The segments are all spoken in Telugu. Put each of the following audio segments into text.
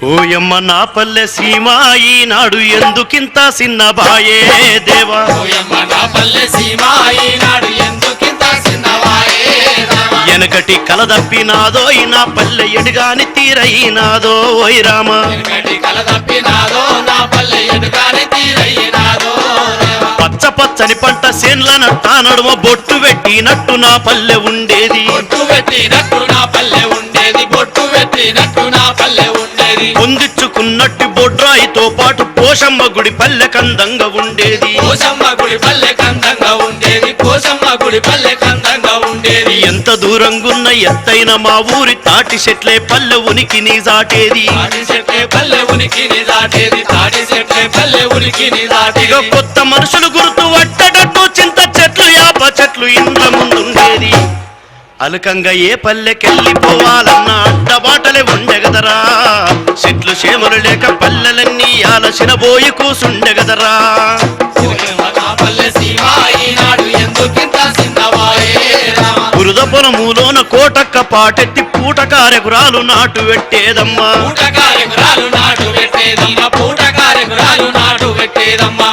ఓయమ్మ నా పల్లె సీమ ఈనాడు ఎందుకింత సిన్నబాయే దేవా ఓయమ్మ నా పల్లె సీమ ఈనాడు ఎందుకింత సిన్నబాయే దేవా ఎనకటి కలదప్పినాదో ఈ నా పల్లె ఎడుగాని తీరైనాదో ఓయ్ రామ ఎనకటి కలదప్పినాదో నా పల్లె ఎడుగాని తీరైనాదో దేవా పచ్చ పచ్చని పంట సేన్ల నట్టా నడుమ బొట్టు పెట్టినట్టు నా పల్లె ఉండేది బొట్టు పెట్టినట్టు నా పల్లె ఉండేది బొట్టు పెట్టినట్టు నా పల్లె ఉండేది పొందిచ్చుకున్నట్టు బొడ్రాయితో పాటు పోషమ్మ గుడి పల్లె కందంగా ఉండేది పోషమ్మ గుడి పల్లె కందంగా ఉండేది పోషమ్మ గుడి పల్లె కందంగా ఉండేది ఎంత దూరంగున్న ఎత్తైన మా ఊరి తాటి చెట్లే పల్లె ఉనికిని దాటేది తాటి చెట్లే పల్లె ఉనికిని దాటేది తాటి చెట్లే పల్లె ఉనికిని దాటేది కొత్త మనుషులు గుర్తు పట్టేటట్టు చింత చెట్లు యాప చెట్లు ఇండ్ల ముందుండేది అలకంగా ఏ పల్లెకెళ్ళిపోవాలన్నా అడ్డబాటలే ఉండెగదరా చెట్లు చేమలు లేక పల్లెలన్నీ ఆలసిన బోయి కూసుండెగదరా బురద పొలములోన కోటక్క పాటెత్తి పూట కారెకురాలు నాటు పెట్టేదమ్మా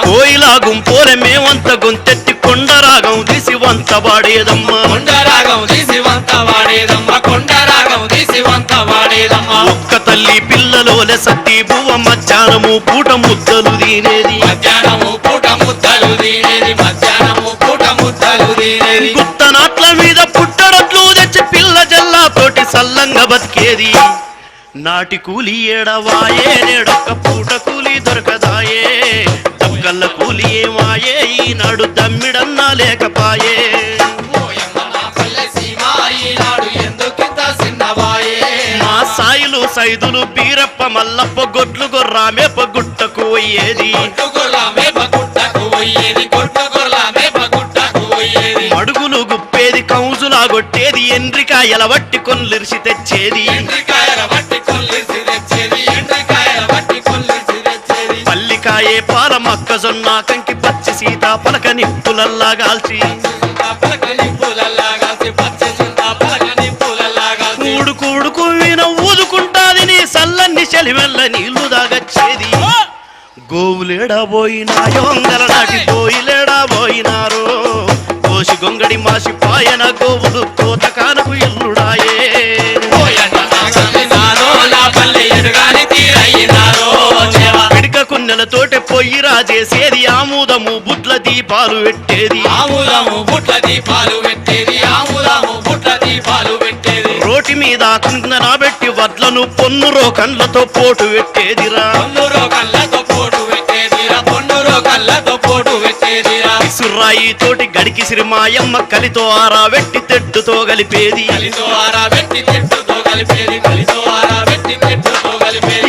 కోయిలా గుంపోలే మేమంత గొంతెత్తి కొండరాగం తీసి వంత వాడేదమ్మా ఒక్క తల్లి పిల్లలోలే సత్తి బువ్వ మధ్యాహ్నము పూట ముద్దలు తినేది గుత్తనాట్ల మీద పుట్టడట్లు తెచ్చి పిల్ల జల్లాతోటి సల్లంగా బతికేది నాటి కూలి ఏడవాయే నేడొక్క పూట కూలి దొరకదాయే దక్కల్ల కూలి ఏమాయే ఈనాడు దమ్మిడన్నా లేకపాయే మా సాయిలు సైదులు బీరప్ప మల్లప్ప గొడ్లు గొర్రామేప గుట్టకు పోయేది అడుగులు గుప్పేది కౌజులా కొట్టేది ఎండ్రికాయల వట్టి కొన్లిరిసి తెచ్చేది పల్లికాయే పాల మొక్కజొన్న కంకి పచ్చి సీతాపలక నిప్పులల్లా గాల్చి కూడుకు వీణ ఊదుకుంటాది నీ సల్లన్ని చెలిమెల్ల నీళ్లు దాగచ్చేది గోవులేడా పోయినాయో అంగలనాటి పోయిలేడా పోయినారో కోసి గొంగడి మాసి పాయన గోవులు కోత కానకు ఇల్లుడాయే పిడిక కున్నెలతోటే పొయ్యి రాజేసేది ఆముదము బుట్ల దీపాలు పెట్టేది రోటి మీద కుందన పెట్టి వడ్లను పొన్ను రోకన్లతో పోటు పెట్టేదిరా సుర్రాయి తోటి గడికి సిరిమాయమ్మ కలితో ఆరా వెట్టి తెట్టుతో కలిపేది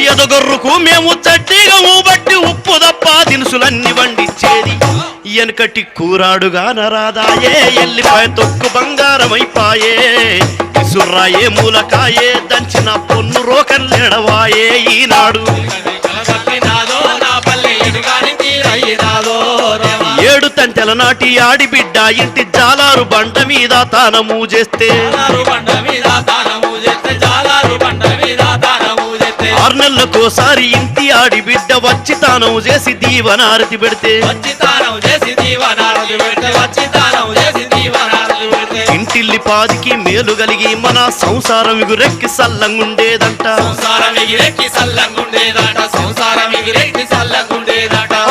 ఎదగొర్రుకు మేము చట్టిగా బట్టి ఉప్పు దప్ప దినుసులన్నీ వండిచ్చేది వెనకటి కూరాడుగా నరాదాయే ఎల్లిపాయ తొక్కు బంగారమైపాయే సుర్రాయే మూలకాయే దంచిన పొన్ను రోకన్లేడవాయే ఈనాడు ఏడు తంతెల నాటి ఆడిబిడ్డ ఇంటి జాలారు బండ మీద తానము చేస్తే 6 నెలలకోసారి ఇంటి ఆడిబిడ్డ వచ్చి తానము చేసి దీవనారతి పెడితే ఇంటిల్లి పాదికి మేలు కలిగి మన సంసారం ఎగురెక్కి సల్లంగుండేదంట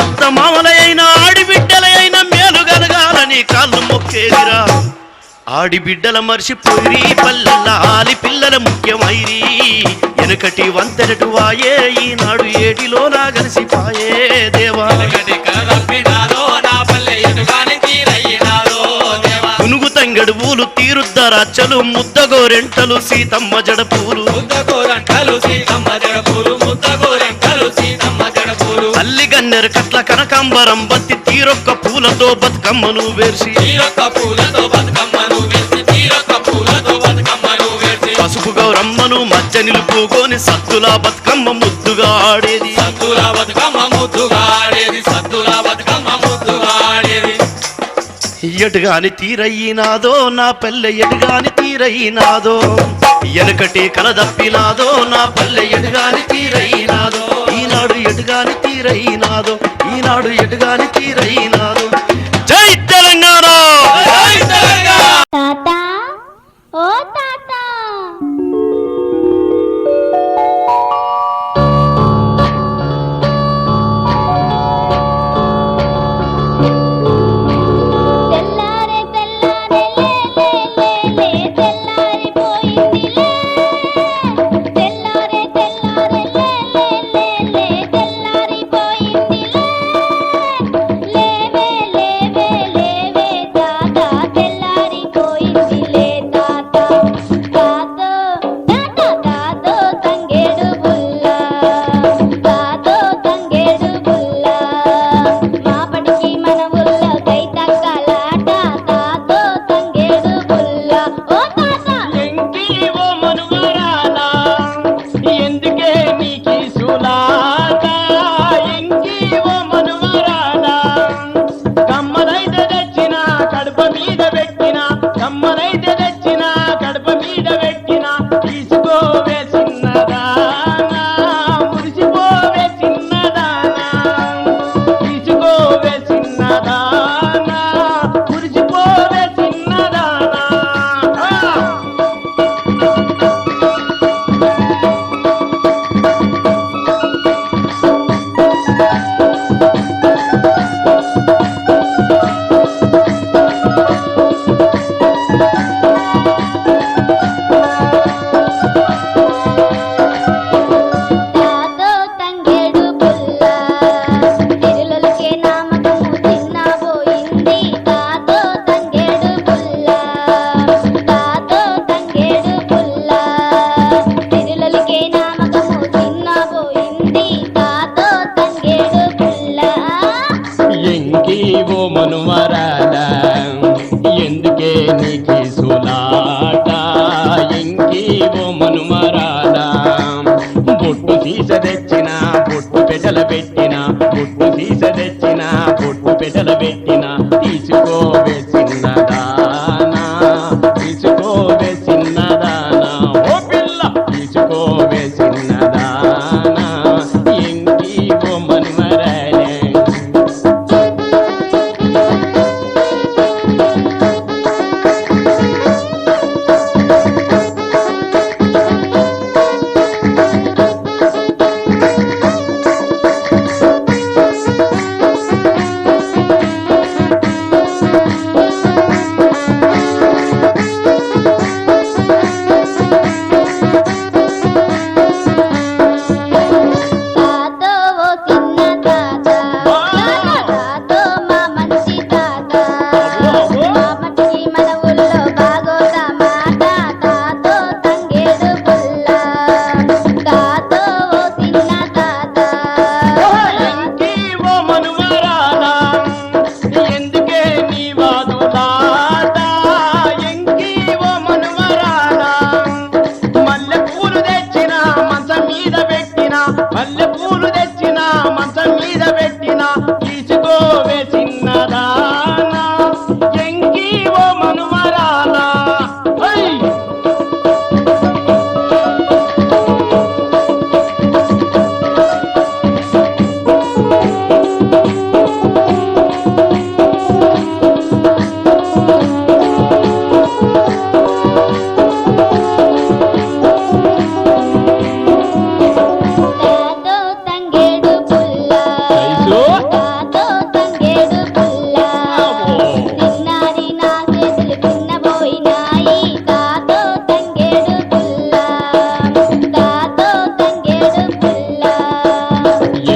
అత్త మామలైన ఆడిబిడ్డలైన మేలు కలగాలని కాళ్ళు మొక్కేదిరా ఆడిబిడ్డల మర్చిపోయి పల్లెల్ల ఆలి పిల్లల ముఖ్యమైరి వెనకటి వంతెనటు వాయే ఈనాడు ఏటిలో నా కలిసిపాయే దేవా పునుగు తంగడు పూలు తీరుద్దరచ్చలు ముద్దగోరెంటలు సీతమ్మ జడపూలు అల్లి గన్నెర కట్ల కనకాంబరం బత్తి తీరొక్క పూలతో బతుకమ్మను వేర్చి పసుపు గౌరమ్మను మధ్య నిలుపుకొని సత్తులా బతుకమ్మ ముద్దుగా ఆడేది ఎటుగాని తీరయ్యినాదో నా పల్లె ఎటుగాని తీరయ్యినాదో వెనకటి కలదప్పినాదో నా పల్లె ఎటుగాని తీరయ్యి తీరైనాదో ఈనాడు ఎటుగాని తీరైనాదో జై తెలంగాణ తాత ఓ తాత తెల్లారే తెల్లారే లే లే లే తెల్లారిపోయిందిలే తెల్లారే తెల్లారే లే లే లే తెల్లారిపోయిందిలే లేవే లేవే లేవే తాత తెల్లారిపోయిందిలే తాత తాతో తాత తాతో తంగేడు బుల్ల తాతో తంగేడు బుల్ల మాపటికి మన ఊళ్ళో కైతక్కలాట తాతో తంగేడు బుల్ల ఓ తాత ఎంకి ఓ మనుమరాలా ఎందుకే నీకి సులాట ఎంకి ఓ మనుమరాలా కమ్మనైతే తెచ్చిన కడుప మీద పెట్టిన కమ్మనైతే తెచ్చిన కడుప మీద పెట్టిన తీసుకోవే చిన్నదానా మురిసిపోవే చిన్నదానా తీసుకోవే చిన్నదానా మురిసిపోవే చిన్నదానా తాతో తంగేడు బుల్ల తిరులకే నామకము చిన్నబోయింది తాతో తంగేడు బుల్ల తాతో తంగేడు బుల్ల తిరులకే నామకము చిన్నబోయింది తాతో తంగేడు బుల్ల ఎంకి ఓ మనుమరాలా ఎందుకే నీకి సులాట ఎంకి ఓ మనుమరాలా బొట్టు సీస తెచ్చిన బొట్టు పెటల పెట్టిన బొట్టు సీస తెచ్చిన బొట్టు పెటల పెట్టిన తీసుకోవే చిన్నదానా తీసుకోవే చిన్నదానా ఓ పిల్ల తీసుకోవే చిన్నదానా ఎంకి ఓ మనుమరాలే తాతో ఓ చిన్న తాత తాతో మా మంచి తాత మా మట్టికి మన ఊళ్ళో బాగోదా మాట తాతో తంగేడు బుల్ల తాతో ఓ చిన్న తాత ఎంకి ఓ మనుమరాలా ఎందుకే నీ వాదులాట ఎంకి ఓ మనుమరాలా మల్లె పూలు తెచ్చిన మంచం మీద పెట్టిన మల్లె పూలు తెచ్చిన మంచం మీద పెట్టిన తీసుకోవే చిన్నదానా ఎంకి ఓ మనుమరాలా ఐ తాతో తంగేడు బుల్ల ఐసు తాతో తంగేడు బుల్ల చిన్నారి నా చేతులు చిన్నబోయినాయి తాతో తంగేడు బుల్ల తాతో తంగేడు బుల్ల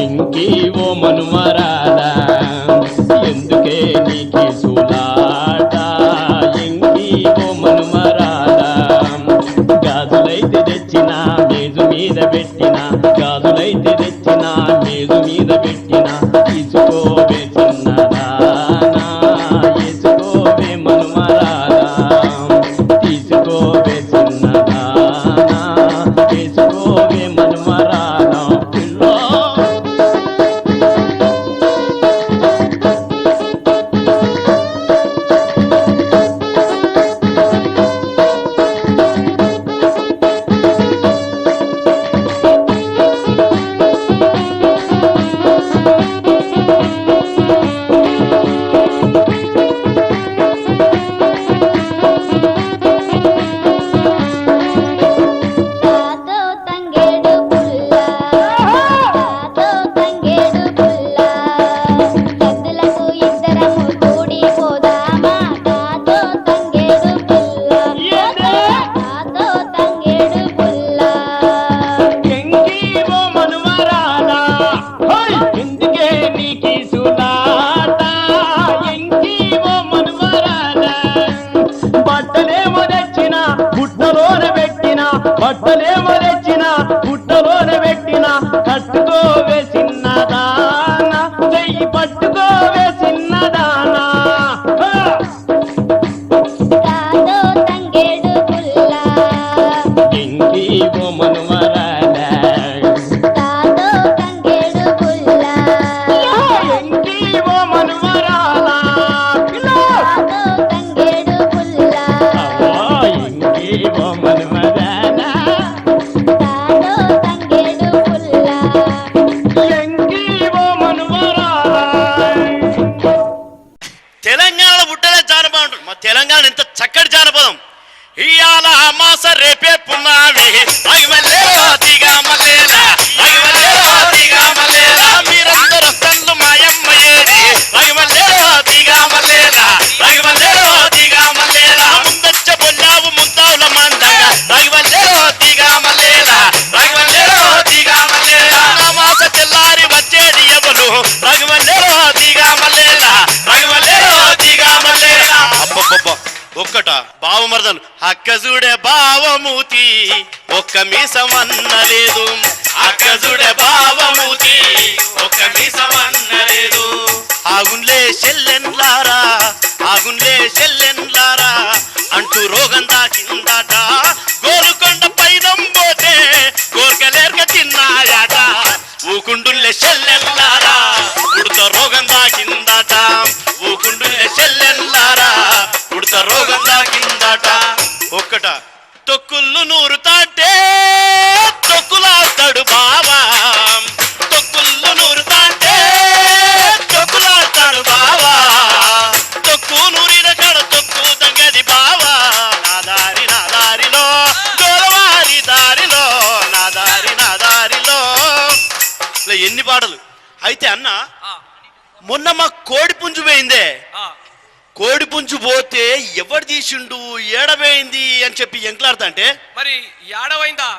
ఎంకి ఓ మనుమరాలా ఎందుకే నీకి సులాట ఎంకి ఓ మనుమరాలా గాజులైతే తెచ్చిన మేజు మీద పెట్టిన గాజులైతే తెచ్చిన మేజు మీద పెట్టిన తీసుకోవే చిన్నదానా వేసుకోవే మనుమరాలా తీసుకోవే చిన్నదానా వేసుకోవే మనుమరాలా పిల్లో పాటలు అక్క చూడే బావమూతి ఒక్క మీసమన్నలేదు అక్క చూడే బావమూతి ఒక్క మీసమన్నలేదు ఆగున్లే చెల్లెన్లారా ఆగున్లే చెల్లెన్లారా అంటూ రోగం దాకిందట గోలుకొండ పైనం పోతే కోరికలేర్క తిన్నాయట ఊకుండుల్లే చెల్లెన్లారా ఉడత రోగం దాకిందట ఊకుండుల్లే చెల్లెన్లారా ఉడత రోగం దాకిందట ఒక్కట తొక్కుళ్ళు నూరుతాంటే తొక్కులాస్తాడు బావా తొక్కుళ్ళు నూరుతాంటే తొక్కులాస్తాడు బావా తొక్కు నూరిన కడ తొక్కు తంగది బావా నా దారిలో గోరవారి దారిలో నా దారిలో ఎన్ని పాటలు అయితే అన్న మొన్న మా కోడి పుంజు పోయిందే కోడి పుంజు పోతే ఎవరు తీసిండు ఏడబోయింది అని చెప్పి ఎంకలాడతా అంటే మరి ఏడవైందా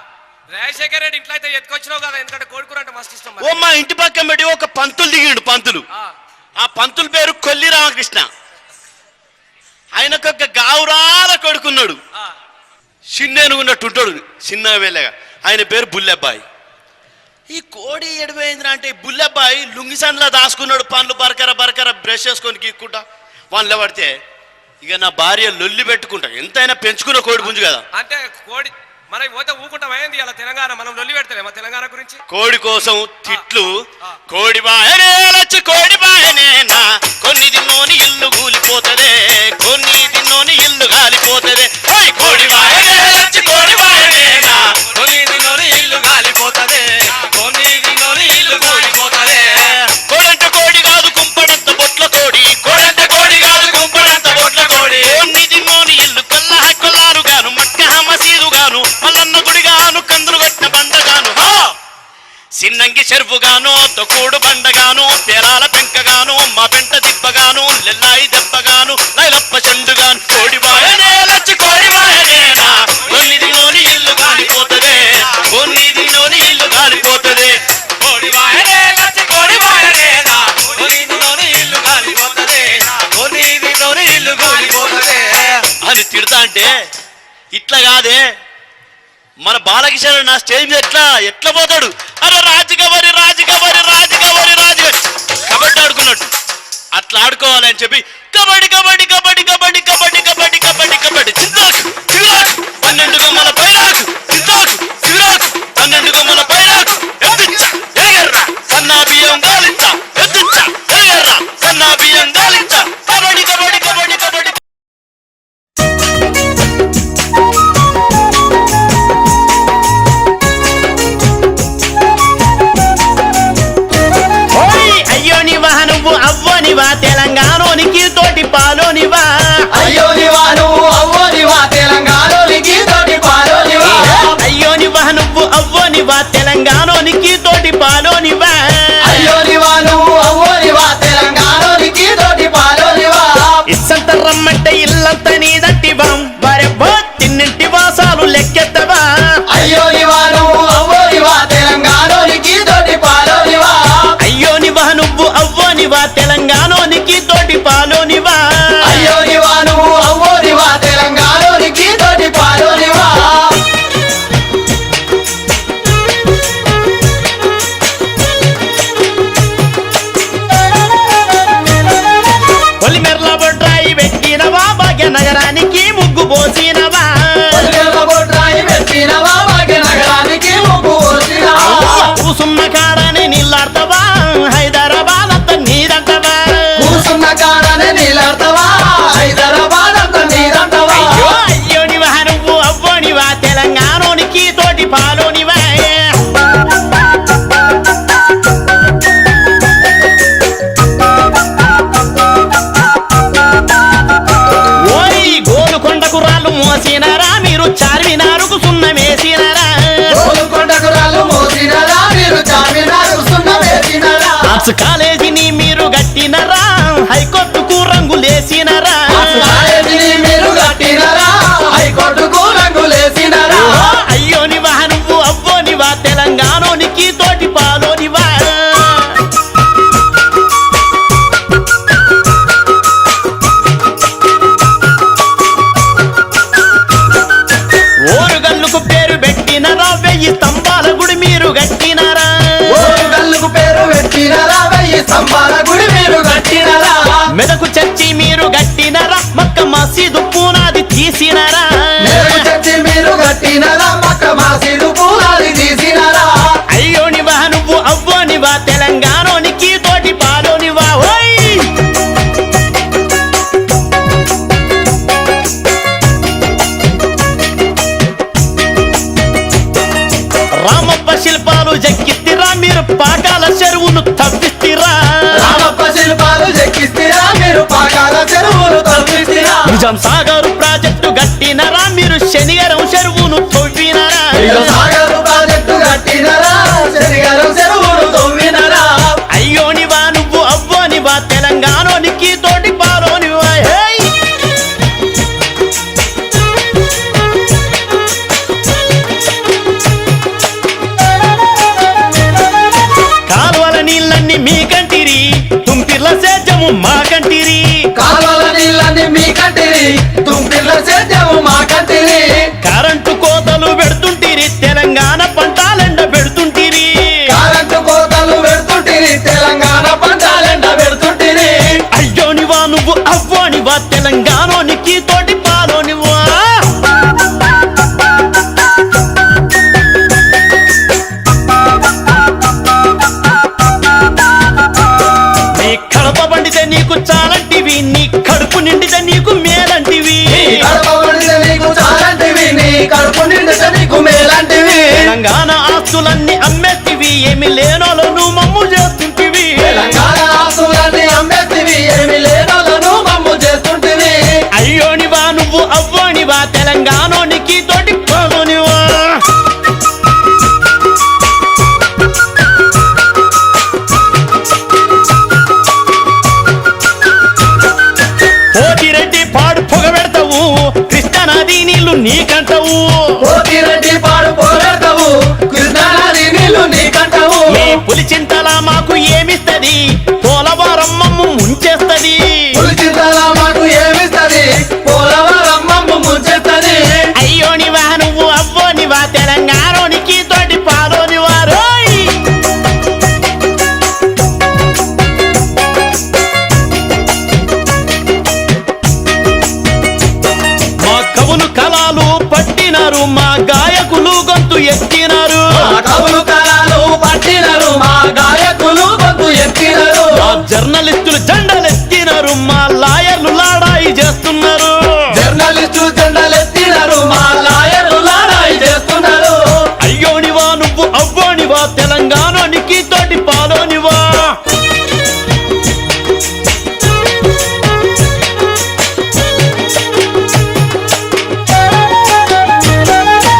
రాజశేఖర్ రెడ్డి ఇంట్లో అయితే ఎత్తుకొచ్చినావు కదా ఎందుకంటే కోడికూర అంటే మస్తు ఇష్టం ఓ మా ఇంటి పక్కన పెట్టి ఒక పంతులు దిగిండు పంతులు ఆ పంతుల పేరు కొల్లి రామకృష్ణ ఆయనకొక గావురాల కొడుకున్నాడు చిన్నేనుగున్నట్టుంటాడు చిన్న వేలేగా ఆయన పేరు బుల్లెబ్బాయి ఈ కోడి ఎడిపోయిందిరా అంటే బుల్లెబ్బాయి లుంగిసండ్లా దాచుకున్నాడు పండ్లు బరకర బ్రష్ చేసుకొని గీక్కుంటా వాళ్ళు పడితే ఇక నా భార్య లొల్లి పెట్టుకుంటా ఎంతైనా పెంచుకున్న కోడి పుంజు కదా అంటే కోడి మనం పోతే ఊకుంటాం అయింది అలా తెలంగాణ మనం లొల్లి పెడతలే మా తెలంగాణ గురించి కోడి కోసం తిట్లు కోడి బాయనేలచ్చి కోడి బాయనేనా కొన్ని దిన్నోని ఇల్లు కూలిపోతదే కొన్ని దిన్నోని ఇల్లు కాలిపోతదే కోడి బాయనేలచ్చి కోడి బాయనేనా కొన్ని దినోని ఇల్లు కాలిపోతదే కొన్ని దినోని ఇల్లు కూలిపోతదే కోడంట కోడి కాదు కుంపడంత బొట్ల కోడి కోడంట కోడి కాదు కుంపడంత బొట్ల కోడి కొన్ని దిన్నోని ఇల్లు కొల్లారు గాను మక్క మసీదు గాను మల్లన్న గుడిగాను కందులు కొట్టిన బండగాను సిన్నంగి చెరుపుగాను తొక్కుడు బండగాను పేరాల పెంకగాను మా పెంట దిబ్బగాను లెల్లాయి దెబ్బగాను లైలప్ప చెండుగాను కోడి బాయనే లచ్చి కోడి బాయనేనా కొన్ని దినోని ఇల్లు కాలిపోతదే కొన్ని దినోని ఇల్లు కాలిపోతదే కోడి బాయనే లచ్చి కోడి బాయనేనా కొన్ని దినోని ఇల్లు కాలిపోతదే కొన్ని దినోని ఇల్లు కూలిపోతదే అని తిడతా అంటే ఇట్లా కాదే మన బాలకిషోర్ నా స్టేజ్ మీద ఎట్లా పోతాడు అరే రాజుగవరి కబడ్డీ ఆడుకున్నట్టు అట్లా ఆడుకోవాలని చెప్పి కబడ్డీ చింతాకు 12 గమ్మల పైరాకు చింతాకు 12 గమ్మల పైరాకు ఎత్తిచ్చా ఎగర్రా సన్నా బియ్యం గాలిచ్చా ఎత్తిచ్చా ఎగర్రా సన్నా బియ్యం గాలిచ్చా కబడ్డీ నువ్వు అవ్వనివా తెలంగాణోనికి తోటి పాలోనివా అయ్యోనివా నువ్వు అవ్వనివా తెలంగాణలోనికి తోటి పాలోనివా అయ్యోనివా నువ్వు అవ్వనివా తెలంగాణోనికి తోటి పాలోనివా అయ్యోనివా నువ్వు అవ్వనివా తెలంగాణలోనికి తోటి పాలోనివా ఇస్సంత రమ్మంటే ఇల్లంత నీదంటివా వరెబ్బో తిన్నింటి వాసాలు లెక్కెత్తవా అయ్యోనివా నువ్వు అవ్వనివా తెలంగాణలోనికి తోటి పాలోనివా అయ్యోనివా నువ్వు అవ్వనివా తెలంగాణోనికి తోటి పాలోనివా అయ్యోనివా నువ్వు అవ్వనివా తెలంగాణలోనికి తోటి పాలోనివా పొలిమెర్ల బొడ్రాయి పెట్టినవా భాగ్యనగరానికి ముగ్గు పోసినవా నగరానికి ముగ్గు పోసినవా కూసున్న కాడని నీళ్ళాడతావా హైదరాబాద్ అంత నీదంటవా కూసున్న కాడని నీళ్ళాడతావా హైదరాబాద్ అంత నీదంటవా అయ్యోనివా నువ్వు అవ్వనివా తెలంగాణోనికి తోటి పాలోనివా ఓయ్ గోలుకొండకు రాళ్ళు మోసినారా మీరు చార్మినారుకు సున్నమేసినారా ఆర్ట్స్ కాలేజీని మీరు గట్టినరా హైకోర్టుకు రంగులేసినరా అయ్యోనివా నువ్వు అవ్వనివా తెలంగాణోనికి తోటి పాలోనివా మీరు పాకాల చెరువును తవ్విస్తిరా రామప్ప శిల్పాలు చెక్కిస్తిరా మీరు పాకాల చెరువులు తవ్విస్తిరా నిజాం సాగర్ ప్రాజెక్టు గట్టినరా మీరు శనిగరం చెరువును తవ్వినరా సాగర్ ప్రాజెక్టు కట్టినరా శనిగరం చెరువులు తవ్వినరా అయ్యోనివా నువ్వు అవ్వనివా తెలంగాణోనికి తోటి పాలోనివా హే కాలువల నీళ్ళన్ని మీ కంటిరి తుంపిర్ల సేద్యము మా కంటిరి కాలువల నీళ్ళని మీ కంటిరి తుంపిర్ల సేద్యము మా కంటిరి కరెంటు కోతలు పెడుతుంటిరి తెలంగాణ పంటాలెండ పెడుతుంటిరి కరెంటు కోతలు పెడుతుంటిరి తెలంగాణ పంటాలెండ పెడుతుంటిరి అయ్యోనివా నువ్వు అవ్వనివా తెలంగాణోనికి తోటి పాలోనివా నీ కడప పండితే నీకు చాలంటివి నీ కడుపు నిండితే నీకు మేలంటివి కడుపు నిండితే నీకు చాలంటివి నీ కడుపు నిండితే నీకు మేలంటివి తెలంగాణ ఆస్తులన్నీ అమ్మేస్తివి ఏమి లేనోలను మమ్ము చేస్తుంటివి తెలంగాణ ఆస్తులన్నీ అమ్మేస్తివి ఏమి లేనోలను మమ్ము చేస్తుంటివి అయ్యోనివా నువ్వు అవ్వనివా తెలంగాణోనికి తోటి పాలోనివా పోతిరెడ్డి పాడు పొగ పెడతావు కృష్ణానది నీళ్లు నీకంటావు పోతిరెడ్డి పాడు పోరాడతావు కృష్ణానది నీళ్లు నీకంటావు నీ పులిచింతల మాకు ఏమిస్తది పోలవరం మమ్ము ముంచేస్తది పులిచింతల మాకు ఏమిస్తది పోలవరం మమ్ము ముంచెత్తది అయ్యోనివా నువ్వు అవ్వనివా తెలంగాణోనికి తోటి పాలోనివా రోయ్ మా కవులు కళాలు పట్టినారు మా గాయకులు గొంతు ఎత్తినారు మా కవులు కళలు పట్టినరు మా గాయకులు గొంతు ఎత్తినరు మా జర్నలిస్టులు జెండలెత్తినారు మా లాయర్లు లాడాయి చేస్తున్నారు జర్నలిస్టులు జెండలెత్తినరు మా లాయర్లు లాడాయి చేస్తున్నారు అయ్యోనివా నువ్వు అవ్వనివా తెలంగాణోనికి తోటి పాలోనివా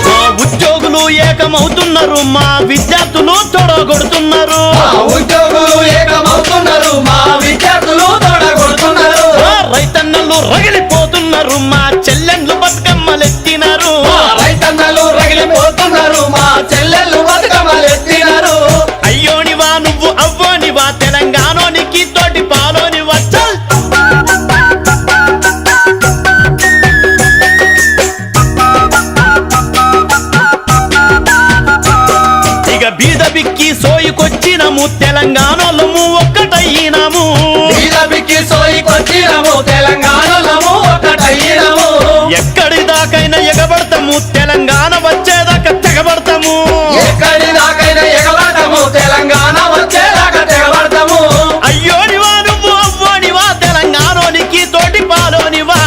మా ఉద్యోగులు ఏకమవుతున్నారు మా విద్యార్థులు తొడగొడుతున్నారు మా ఉద్యోగులు ఏకమవుతున్నారు మా విద్యార్థులు తోడగొడుతున్నారు మా రైతన్నలు రగిలిపోతున్నారు మా చెల్లెండ్లు బతుకమ్మలెత్తినారు మా రైతన్నలు రగిలిపోతున్నారు మా చెల్లెళ్ళు బతుకమ్మలెత్తినారు అయ్యోనివా నువ్వు అవ్వనివా తెలంగాణోనికి తోటి పాలోనివా చల్ ఇక బీద బిక్కి సోయికొచ్చినము తెలంగాణలము ఒక్కటయ్యినాము బీజేపీకి సోయికొచ్చినము తెలంగాణలము ఒకటయ్యినము ఎక్కడి దాకైనా ఎగబడతాము తెలంగాణ వచ్చేదాకా తెగబడతాము ఎక్కడి దాకైనా ఎగబడతాము తెలంగాణ వచ్చేదాకా తెగబడతాము అయ్యోనివా నువ్వు అవ్వనివా తెలంగాణోనికి తోటి పాలోనివా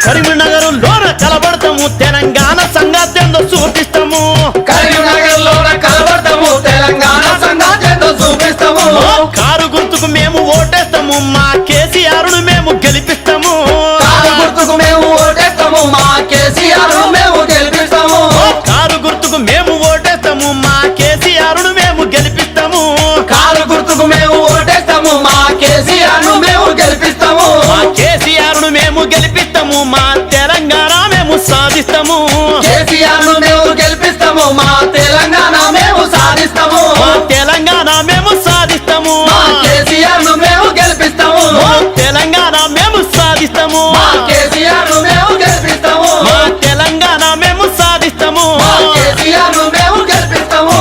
కరీంనగర్ లోన కలబడతాము తెలంగాణ సంఘాత్యంలో చూపిస్తాము కరీంనగర్ లోన కలబడతాము తెలంగాణ సంఘాత్యంతో చూపిస్తాము కారు గుర్తుకు మేము ఓటేస్తాము మా కేసీఆర్ను మేము గెలిపిస్తాము కారు గుర్తుకు మేము ఓటేస్తాము మా కేసీఆర్ మేము గెలిపిస్తాము కారు గుర్తుకు మేము ఓటేస్తాము మా కేసీఆర్ను మేము గెలిపిస్తాము కారు గుర్తుకు మేము ఓటేస్తాము మా కేసీఆర్ మేము గెలిపిస్తాము మా కేసీఆర్ను మేము గెలిపిస్తాము మా తెలంగాణ మేము సాధిస్తాము కేసీఆర్ మేము గెలిపిస్తాము మా తెలంగాణ మేము సాధిస్తాము మా తెలంగాణ మేము సాధిస్తాము మా కేసీఆర్ మేము గెలిపిస్తాము మా తెలంగాణ మేము సాధిస్తాము మా కేసీఆర్ మేము గెలిపిస్తాము మా తెలంగాణ మేము సాధిస్తాము మా కేసీఆర్ మేము గెలిపిస్తాము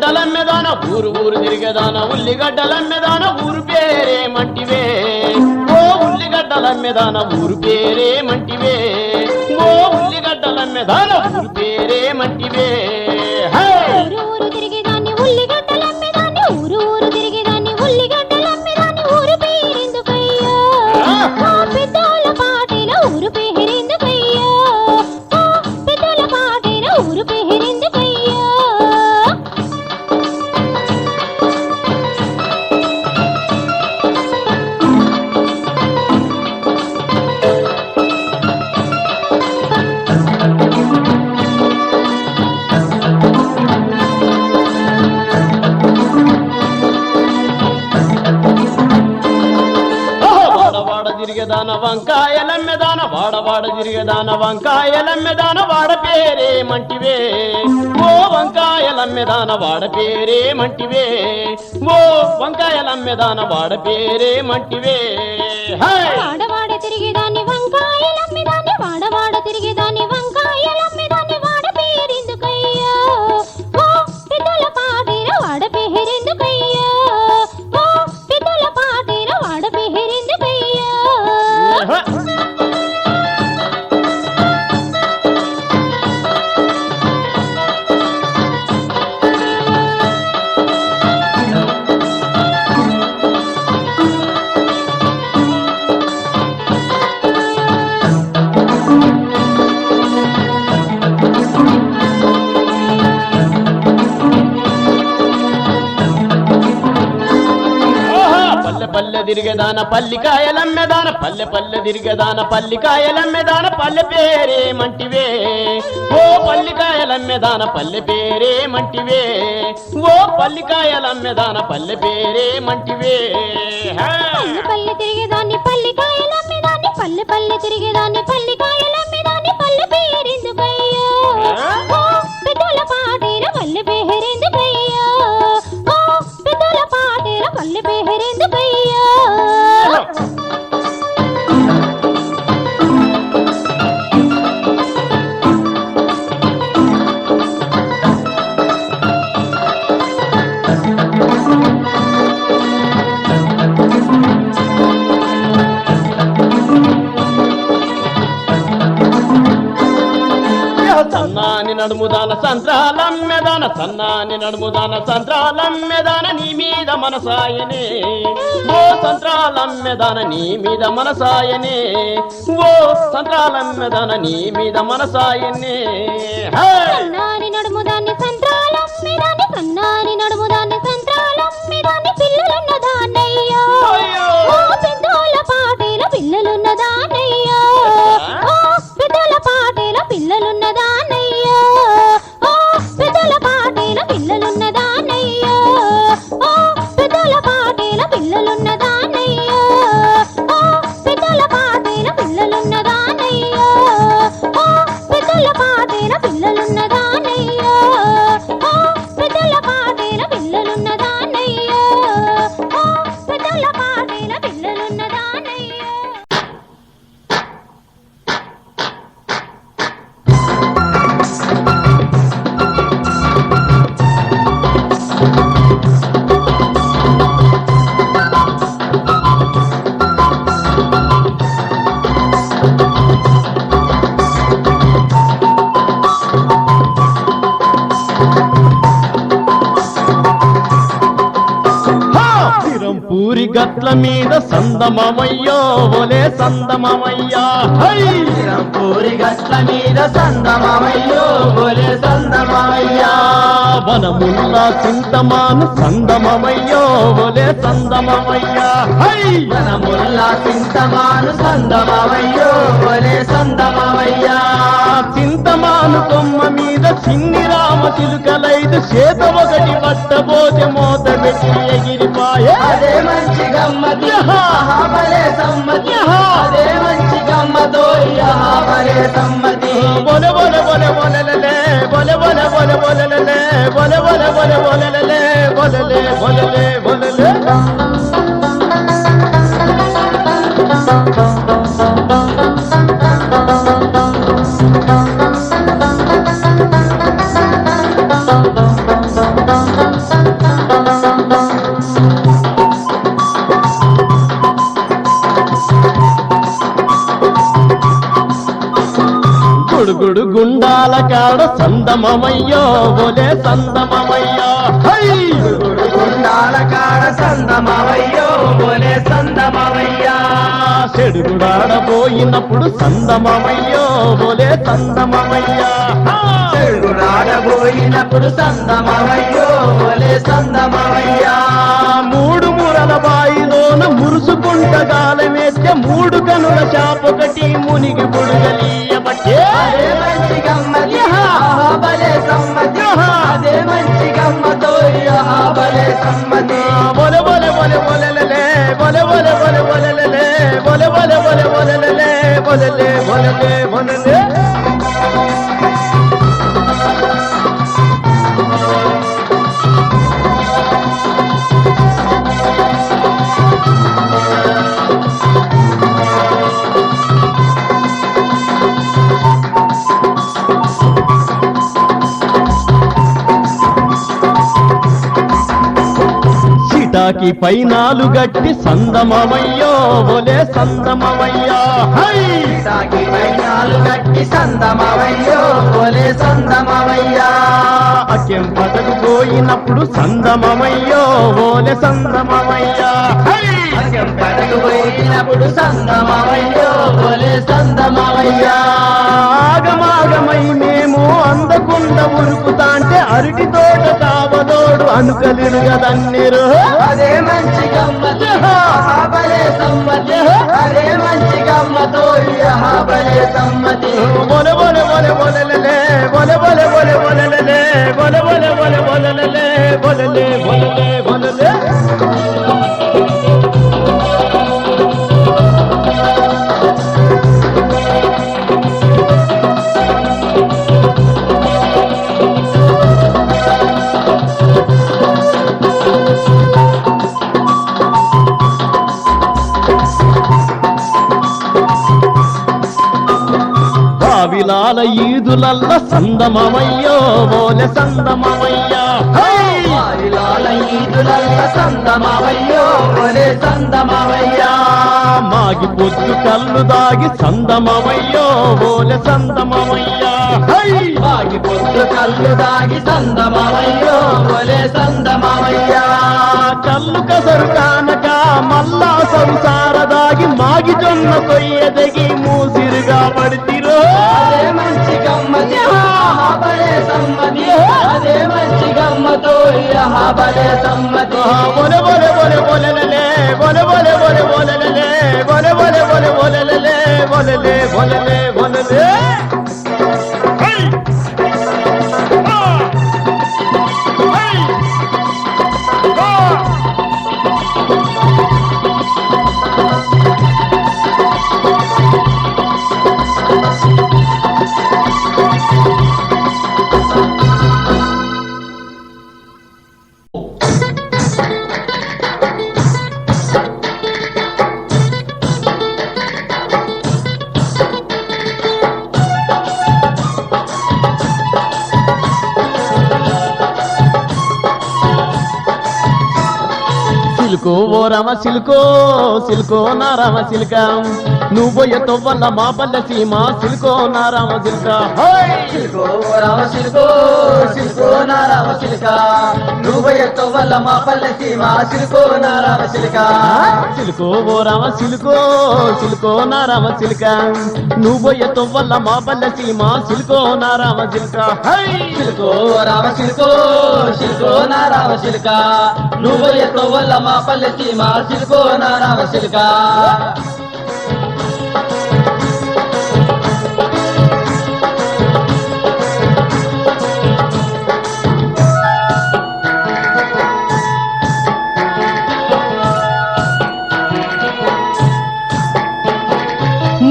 ఉల్లిగడ్డలమ్మెదాన ఊరు ఊరు తిరిగేదాన ఉల్లిగడ్డలమ్మెదాన ఊరు పేరేమంటివే ఓ ఉల్లిగడ్డలమ్మెదాన ఊరు పేరేమంటివే ఓ ఉల్లిగడ్డలమ్మెదాన ఊరు పేరేమంటివే హే! ఊరు ఊరు తిరిగేదాన్ని ఉల్లిగడ్డలమ్మేదాన్ని ఊరు ఊరు తిరిగేదాన్ని ఉల్లిగడ్డలమ్మేదాన్ని ఊరు పేరెందుకయ్యో ఆ పెద్దోళ్ళ పాటేల ఊరు పేరెందుకయ్యో ఆ పెద్దోళ్ళ పాటేల ఊరు పేరెందుకయ్యో వాడవాడ తిరిగేదాన వంకాయలమ్మెదాన వాడవాడ తిరిగేదాన వంకాయలమ్మెదాన వాడ పేరేమంటివే ఓ వంకాయలమ్మెదాన వాడ పేరేమంటివే ఓ వంకాయలమ్మెదాన వాడ పేరేమంటివే హే! వాడవాడ తిరిగేదాన్ని వంకాయలమ్మేదాన్ని వాడవాడ తిరిగేదాన్ని వంకాయలమ్మేదాన్ని వాడ పేరెందుకయ్యో ఓ పెద్దోళ్ళ పాటేల వాడ పేరెందుకయ్యో ఓ పెద్దోళ్ళ పాటేల వాడ పేరెందుకయ్యో పల్లె పల్లె తిరిగేదాన పల్లికాయలమ్మెదాన పల్లె పల్లె తిరిగేదాన పల్లికాయలమ్మెదాన పల్లె పేరేమంటివే ఓ పల్లికాయలమ్మెదాన పల్లె పేరేమంటివే ఓ పల్లికాయలమ్మెదాన పల్లె పేరేమంటివే హే! పల్లె పల్లె తిరిగేదాన్ని పల్లికాయలమ్మేదాన్ని పల్లె పల్లె తిరిగేదాన్ని పల్లికాయలమ్మేదాన్ని పల్లె పేరెందుకయ్యో ఓ పెద్దోళ్ళ పాటేల పల్లె పేరెందుకయ్యో ఓ పెద్దోళ్ళ పాటేల పల్లె పేరెందుకయ్యో సన్నాని నడుముదాన సంత్రాలమ్మెదాన సన్నాని నడుముదాన సంత్రాలమ్మెదాన నీ మీద మనసాయనే ఓ సంత్రాలమ్మెదాన నీ మీద మనసాయనే ఓ సంత్రాలమ్మెదాన నీ మీద మనసాయనే హే! సన్నాని నడుముదాన్ని సంత్రాలమ్మేదాన్ని సన్నాని నడుముదాన్ని సంత్రాలమ్మేదాన్ని పిల్లలున్నదాన్నయ్యో అయ్యో! ఓ పెద్దోళ్ళ పాటేల పిల్లలున్నదాన్నయ్యో ఓ పెద్దోళ్ళ పాటేల పిల్లలున్నదాన్నయ్యో ఓ పెద్దోళ్ళ పాటేల పిల్లలున్నదాన్నయ్యో ఓ పెద్దోళ్ళ పాటేల పిల్లలున్నదాన్నయ్యో ఓ పెద్దోళ్ళ పాటేల పిల్లలున్నదాన్నయ్యో ఓ పెద్దోళ్ళ పాటేల పిల్లలున్నదాన్నయ్యో ఓ పెద్దోళ్ళ పాటేల పిల్లలున్నదాన్నయ్యో ఓ పెద్దోళ్ళ పాటేల పిల్లలున్నదాన్నయ్యో పూరి గట్ల మీద సందమమయ్యో ఒలే సందమమయ్యా హై! పూరి గట్ల మీద సందమమయ్యో ఒలే సందమమయ్యా వనముల్లా చింతమాను సందమమయ్యో ఒలే సందమమయ్యా హై! వనముల్లా చింతమాను సందమమయ్యో ఒలే సందమమయ్యా చింతమాను కొమ్మ మీద చిన్ని రామ చిలుకలైదు చేత ఒకటి పట్టబోతే మోత పెట్టి ఎగిరిపాయే అదే మంచి గమ్మతి మహాబలే సమ్మతి అదే మంచి గమ్మతోయ్య బలే సమ్మతి బొలె బొలె బొలె బొలెలే బొలె బొలె బొలె బొలెలే బొలె బొలె బొలె బొలెలే బొలెలే బొలెలే బొలెలే గుడుగుడు గుండాల కాడ సందమమయ్యో బోలే సందమమయ్యో హై గుండాల కాడ సందమవయ్యో బోలే సందమవయ్యా చెడుగుడాడబోయినప్పుడు సందమమయ్యో బోలే సందమమయ్యా చెడుగుడాడబోయినప్పుడు సందమవయ్యో బోలే సందమవయ్యా మూడు మురల బాయిలోన మురుసుకుంట గాలమేస్తే మూడు కనుల చాపొకటి మునిగి బుడగలీయబట్టే అదే మంచి గమ్మతి బలే సమ్మతి అదే మంచి గమ్మతో బలే సమ్మతి బొలె బొలె బొలె బొలెలే బొలె బొలె బొలె బొలెలే బొలె బొలె బొలె బొలెలే బొలెలే బొలెలే బొలెలే చిటాకి పైనాలు గట్టి సందమమయ్యో బోలే సందమమయ్యా హై తాకి వైనాలు గట్టి సందమవయ్యో బోలే సందమవయ్యా అక్యం పటకు పోయినప్పుడు సందమమయ్యో బోలే సందమమయ్యా హై పడకు పోయినప్పుడు సందమవయ్యో బోలే సందమవయ్యా ఆగమాగమై మేము అందకుండా ఉరుకుతాంటే అరటి తోట కావదోడు అనుకలిరు గదన్నిరు అదే మంచి గమ్మతి బలే సమ్మతి అదే మంచి గమ్మతో బలే సమ్మతి బొలె బొలె బొలె బొలెలే బొలె బొలె బొలె బొలెలే బొలె బొలె బొలె బొలెలే బొలెలే బొలెలే బొలెలే బావిలాల ఈదులల్ల సందమమయ్యో బోలె సందమమయ్యా హై వారిలాల ఈదులల్ల సందమవయ్యో బోలే సందమవయ్యా మాగి పొద్దు కళ్ళు దాగి సందమమయ్యో బోలె సందమమయ్యా హై వాగి పొద్దు కళ్ళు దాగి సందమవయ్యో బోలే సందమవయ్యా కళ్ళు కసరు కానక మల్లా సంసారదాగి మాగి జొన్న కొయ్యదగి మూసిరుగా పడితిరో అదే మంచి గమ్మతి బలే సమ్మతి అదే మంచి గమ్మతో బలే సమ్మతి బొలె బొలె బొలె బొలెలే బొలె బొలె బొలె బొలెలే బొలె బొలె బొలె బొలెలే బొలెలే బొలెలే బొలెలే హై హా హై హా సిల్కో ఓ రమ సిల్కో సిల్కో నా రామ సిల్క నువ్వు ఎత్తవల్ల మా పల్లె సీమ సిల్కో నా రామ సిల్క హై సిల్కో రామ సిల్కో సిల్కో నా రామ సిల్క నువ్వు ఎత్తో వల్ల మా పల్లె సీమ సిల్కో నా రామ సిల్క సిల్కో ఓ రామ సిల్కో సిల్కో నా రామ సిల్క నువ్వు ఎత్తవల్ల మా పల్లె సీమ సిల్కో నా రామ సిల్క హై సిల్కో రామ సిల్కో సిల్కో నా రామ సిల్క నువ్వు ఎత్తో వల్ల మా పల్లె సీమ సిల్కో నా రామ సిల్క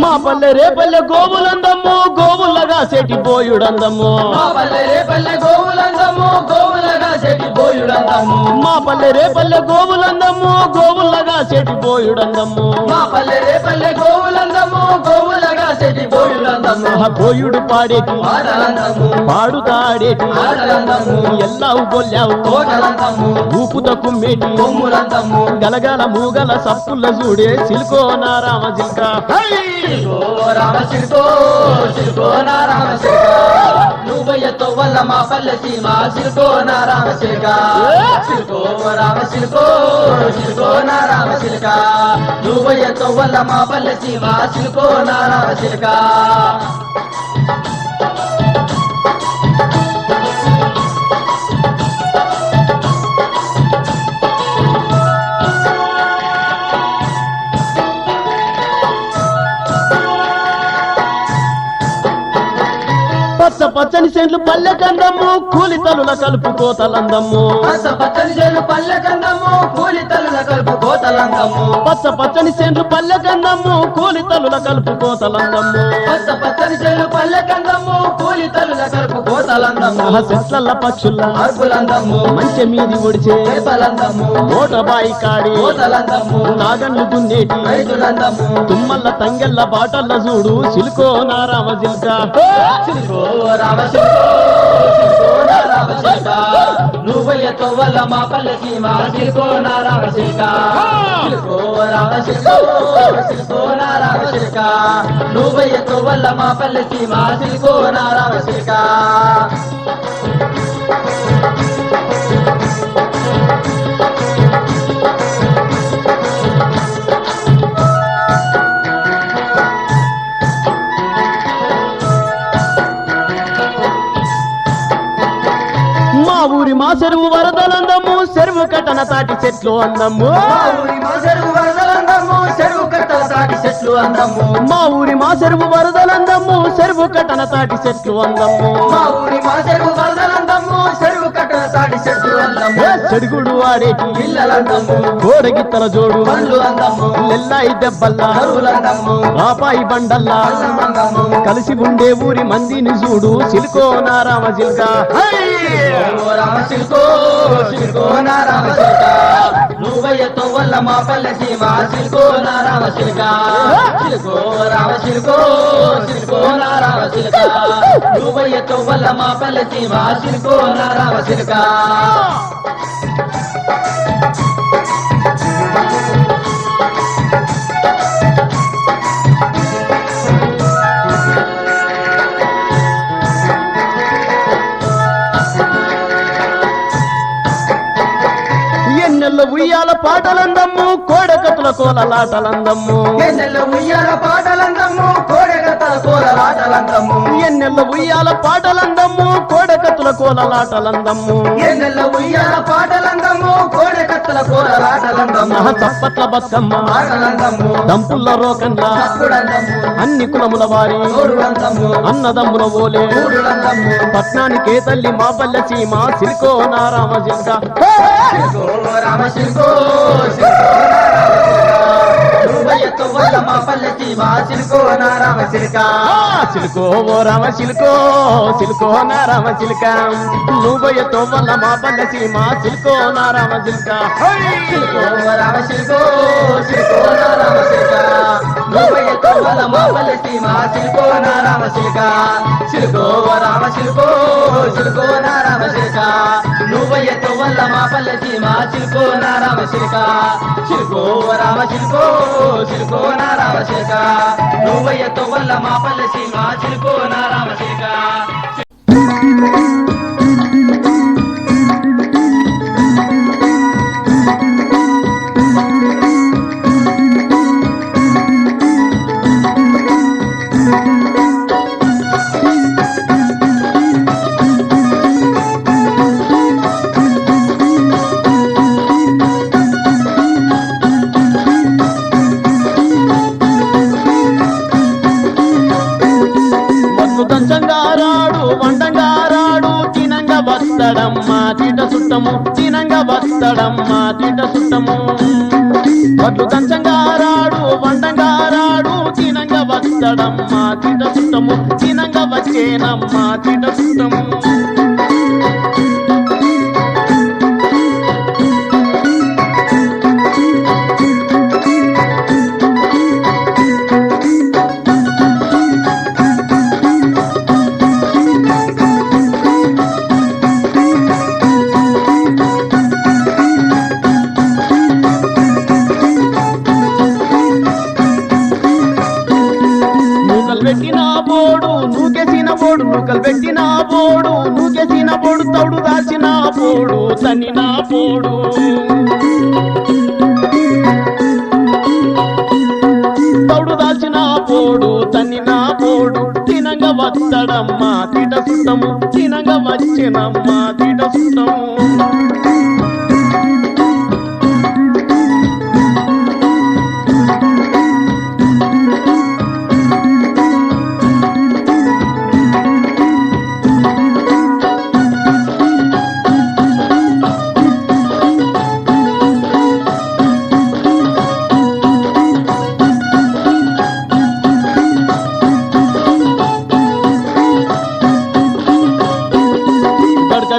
మా పల్లె రేపల్లె గోవులందమ్ము గోవులగా సెటి పోయుడందమ్ము మా పల్లె రేపల్లె గోవులందము గోవులగా చెట్టి పోయుడందము మా పల్లె రేపల్లె గోవులందమ్ము గోవులగా సెటి పోయుడందమ్ము మా పల్లె రేపల్లె గోవులందము గోవులగా చెట్టి పోయుడందము పాటలందము పోయుడు పాడేటి పాటలందము పాడుతాడేటి ఆటలందము ఎల్లావు బొల్లావు తోటలందము ఊపుత కుమ్మేటి కొమ్ములందము గలగల మూగల సప్పుల చూడే సిల్కో నారామ జిల్క సిల్కో రామ సిల్కో సిల్కో నా రామ సిల్క నువ్వయ్యతో వల్ల మా పల్లె సీమ సిల్కో నా రామ సిల్క సిల్కో రామ సిల్కో సిల్కో నా రామ సిల్క నువ్వయ్యతో వల్ల మా పల్లె సీమ సిల్కో నా రామ సిల్క పచ్చ పచ్చని సెంట్లు పల్లె కందము కూలి తలుల కలుపు కోతలందము పచ్చని చేను పల్లె కందము కూలి తల్లుల కలుపు కోతలందము పచ్చ పచ్చని సెంట్లు పల్లె కందము కూలి తలుల కలుపు కోతలందము పచ్చని చేను పల్లె కందము కూలి తల్లుల కలుపు కోతలందము చెట్ల పక్షుల అర్పులందము మంచె మీది ఒడిచే చేపలందము ఓటబాయి కాడి కోతలందము నాగన్లు దున్నేటి రైతులందము తుమ్మల్ల తంగెల్ల బాటల్ల చూడు సిల్కో నారామ జిల్క సిల్కో రామ సిల్కో సిల్కో నా రామ సిల్క నువ్వయ్యతో వల్ల మా పల్లె సీమ సిల్కో నా రామ సిల్క సిల్కో రామ సిల్కో సిల్కో నా రామ సిల్క నువ్వయ్యతో వల్ల మా పల్లె సీమ సిల్కో నా రామ సిల్క మా ఊరి మా చెరువు వరదలందము చెరువు కట్టన తాటి చెట్లు అందము మా ఊరి మా చెరువు వరదలందము చెరువు కట్టల తాటి చెట్లు అందము మా ఊరి మా చెరువు వరదలందము చెరువు కట్టన తాటి చెట్లు అందము మా ఊరి మా చెరువు వరదలందము చెరువు కట్టల తాటి చెట్లు అందము చెడుగుడు ఆడేటి పిల్లలందము గోడగిత్తల జోడు పండ్లు అందము లెల్లాయి దెబ్బల్లా కరువులందము రాపాయి బండల్లా అందము కలిసి ఉండే ఊరి మందిని చూడు సిల్కో నారామ జిల్క ఓ రామ సిల్కో సిల్కో నా రామ సిల్క నువ్వయ్యతో వల్ల మా పల్లె సీమ సిల్కో నా రామ సిల్క సిల్కో రామ సిల్కో సిల్కో నా రామ సిల్క నువ్వయ్యతో వల్ల మా పల్లె సీమ సిల్కో నా రామ సిల్క ఎన్నెల్ల ఉయ్యాల పాటలందమ్ము కోడకతుల కోలలాటలందమ్ము ఎన్నెల్ల ఉయ్యాల పాటలందము కోడెగతల కోలలాటలందము ఎన్నెల్ల ఉయ్యాల పాటలందమ్ము కోడకతుల కోలలాటలందమ్ము ఎన్నెల్ల ఉయ్యాల పాటలందము కోడెగతల కోలలాటలందము చప్పట్ల బతుకమ్మ ఆటలందము దంపుల్ల రోకండ్ల అప్పుడందము అన్ని కులముల వారి తోడులందము అన్నదమ్ముల ఓలే మూడులందము పట్నానికే తల్లి మా పల్లె సీమ సిల్కో నారామ జిల్క సిల్కో రామ సిల్కో సిల్కో నా రామ సిల్క నువ్వయ్యతో వల్ల మా పల్లె సీమ సిల్కో నా రామ సిల్క సిల్కో ఓ రామ సిల్కో సిల్కో నారామ జిల్క నువ్వయ్యతో వల్ల మా పల్లె సీమ సిల్కో నారామ జిల్క సిల్కో రామ సిల్కో సిల్కో నా రామ సిల్క నువ్వయ్యతో వల్ల మా పల్లె సీమ సిల్కో నా రామ సిల్క సిల్కో రామ సిల్కో సిల్కో నా రామ సిల్క నువ్వయ్యతో వల్ల మా పల్లె సీమ సిల్కో నా రామ సిల్క సిల్కో రామ సిల్కో సిల్కో నా రామ సిల్క నువ్వయ్యతో వల్ల మా పల్లె సీమ సిల్కో నా రామ సిల్క దంచంగారాడు వండంగారాడు తినంగా వస్తడమ్మా తిట సుట్టము తినంగా వస్తడమ్మా తిట సుట్టము వడ్లు దంచంగారాడు వండంగారాడు తినంగా వస్తడమ్మా తిట సుట్టము తినంగా వచ్చేనమ్మా తిట సుట్టము పెట్టిన బోడు నూకేసిన బోడు నూకలు పెట్టిన బోడు నూకేసిన బోడు తౌడు దాచిన బోడు తన్నిన బోడు తౌడు దాచిన బోడు తన్నిన బోడు తినంగా వస్తాడమ్మా తిట సుట్టము తినంగా వచ్చినమ్మా తిట సుట్టము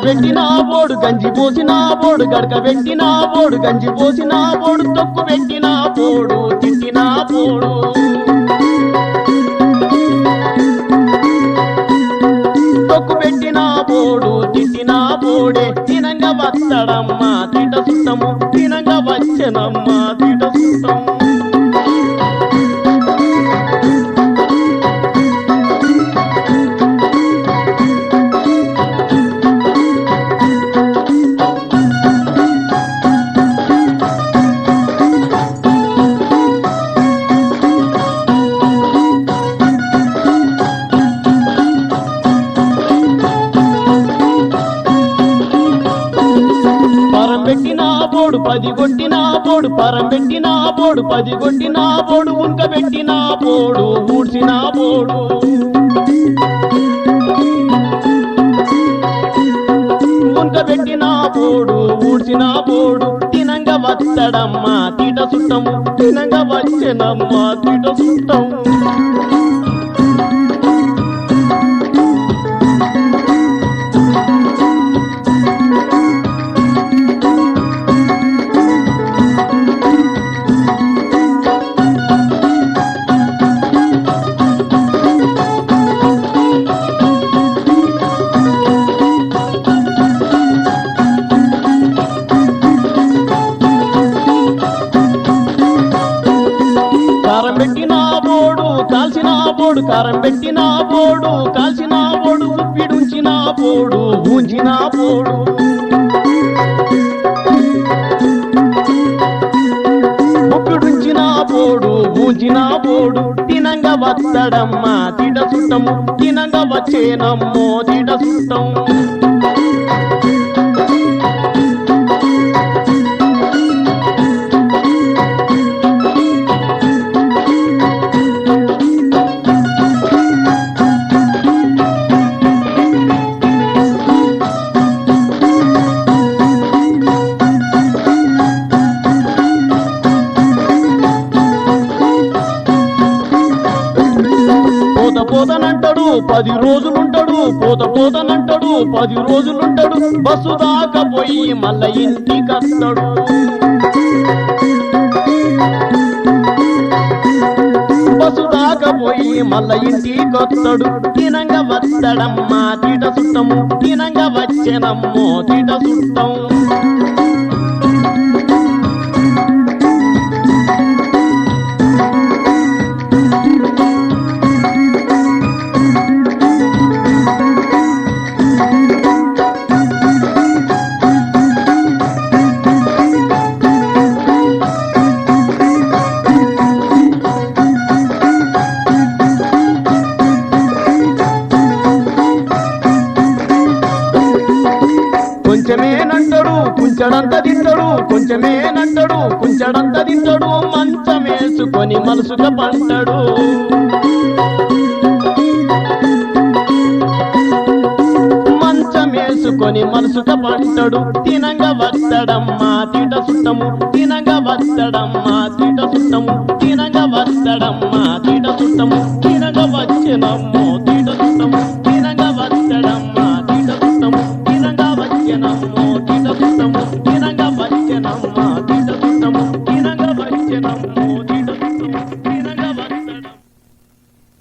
పెట్టిన బోడు గంజి పోసిన బోడు గడక పెట్టిన బోడు గంజి పోసిన బోడు తొక్కు పెట్టిన బోడు తిట్టిన బోడు తొక్కు పెట్టిన బోడు తిట్టిన బోడే తినంగా వస్తాడమ్మా తిట సుట్టము తినంగా వచ్చనమ్మా తిట సుట్టము పెట్టిన బోడు పది కొట్టిన బోడు పరం పెట్టిన బోడు పది కొట్టిన బోడు ఉంక పెట్టిన బోడు ఊడ్చిన బోడు ఉంక పెట్టిన బోడు ఊడ్చిన బోడు తినంగా వస్తాడమ్మా తిట సుట్టము తినంగా వచ్చనమ్మా తిట సుట్టము కారం పెట్టిన బోడు కాల్చిన బోడు ఉప్పిడుంచిన బోడు ఊంచిన బోడు ఉప్పిడుంచిన బోడు ఊంచిన బోడు తినంగా వస్తాడమ్మా తిట సుట్టము తినంగా వచ్చేనమ్మో తిట సుట్టము పోతనంటాడు 10 రోజులుంటాడు పోతనంటాడు 10 రోజులుంటాడు బస్సు దాకా పోయి మళ్ళా ఇంటికి వస్తాడు బస్సు దాకా పోయి మళ్ళా ఇంటికి వస్తాడు తినంగా వస్తాడమ్మా తిట సుట్టము తినంగా వచ్చేనమ్మో తిట సుట్టం కొంచెమేనంటాడు కుంచడంత తింటాడు కొంచెమేనంటాడు కుంచడంత తింటాడు మంచమేసుకొని మనసుగా పంటాడు మంచమేసుకొని మనసుగా పంటాడు తినంగా వస్తాడమ్మా తిట సుట్టము తినంగా వస్తాడమ్మా తిట సుట్టము తినంగా వస్తాడమ్మా తిట సుట్టము తినంగా వచ్చినమ్మో తిట సుట్టము తినంగా వస్తాడమ్మా